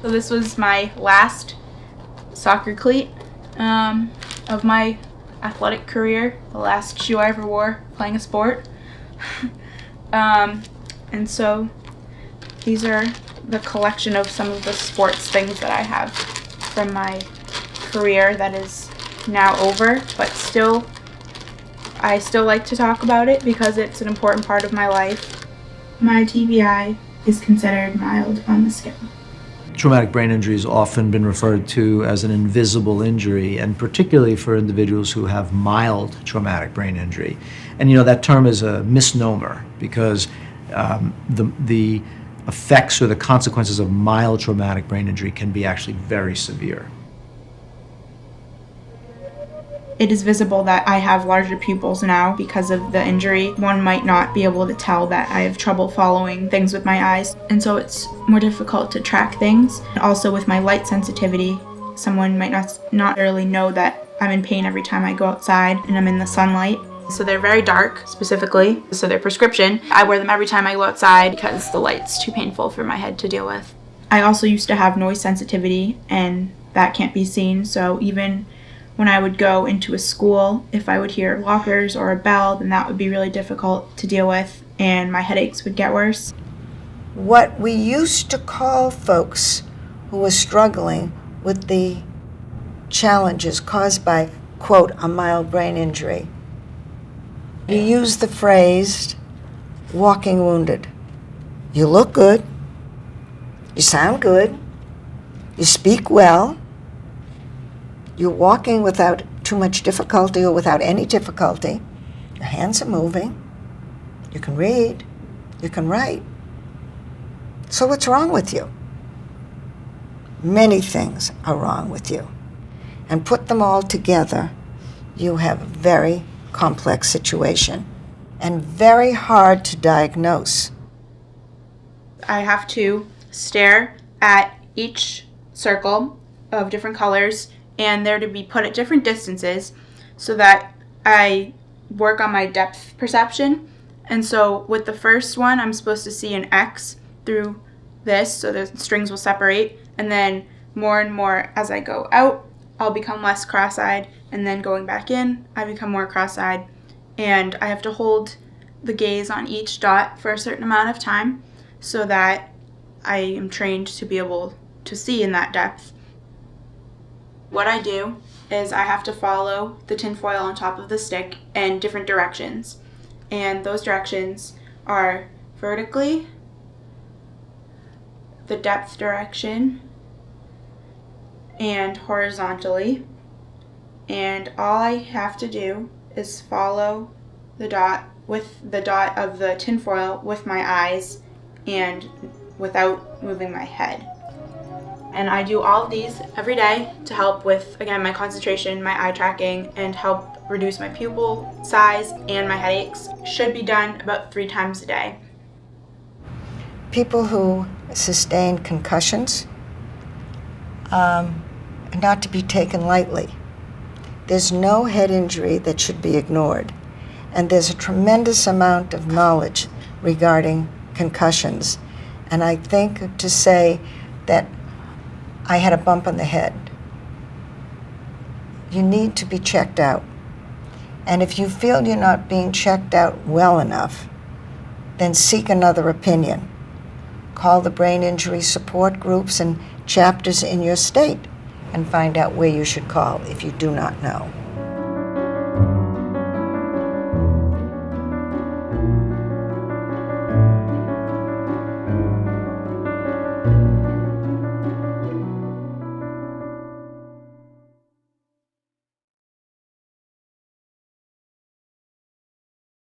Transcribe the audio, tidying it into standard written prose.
So this was my last soccer cleat of my athletic career, the last shoe I ever wore playing a sport. And so these are the collection of some of the sports things that I have from my career that is now over, but I still like to talk about it because it's an important part of my life. My TBI is considered mild on the scale. Traumatic brain injury has often been referred to as an invisible injury, and particularly for individuals who have mild traumatic brain injury. And that term is a misnomer because the effects or the consequences of mild traumatic brain injury can be actually very severe. It is visible that I have larger pupils now because of the injury. One might not be able to tell that I have trouble following things with my eyes, and so it's more difficult to track things. Also with my light sensitivity, someone might not really know that I'm in pain every time I go outside and I'm in the sunlight. So they're very dark, specifically, so they're prescription. I wear them every time I go outside because the light's too painful for my head to deal with. I also used to have noise sensitivity, and that can't be seen, so even when I would go into a school, if I would hear lockers or a bell, then that would be really difficult to deal with, and my headaches would get worse. What we used to call folks who were struggling with the challenges caused by, quote, a mild brain injury, you use the phrase, walking wounded. You look good, you sound good, you speak well, you're walking without too much difficulty or without any difficulty. Your hands are moving. You can read. You can write. So what's wrong with you? Many things are wrong with you. And put them all together, you have a very complex situation and very hard to diagnose. I have to stare at each circle of different colors, and they're to be put at different distances so that I work on my depth perception. And so with the first one, I'm supposed to see an X through this, so the strings will separate, and then more and more as I go out, I'll become less cross-eyed, and then going back in, I become more cross-eyed, and I have to hold the gaze on each dot for a certain amount of time so that I am trained to be able to see in that depth. What I do is I have to follow the tinfoil on top of the stick in different directions. And those directions are vertically, the depth direction, and horizontally. And all I have to do is follow the dot of the tinfoil with my eyes and without moving my head. And I do all of these every day to help with, again, my concentration, my eye tracking, and help reduce my pupil size and my headaches. Should be done about 3 times a day. People who sustain concussions are not to be taken lightly. There's no head injury that should be ignored. And there's a tremendous amount of knowledge regarding concussions. And I think to say that I had a bump on the head, you need to be checked out. And if you feel you're not being checked out well enough, then seek another opinion. Call the brain injury support groups and chapters in your state and find out where you should call if you do not know.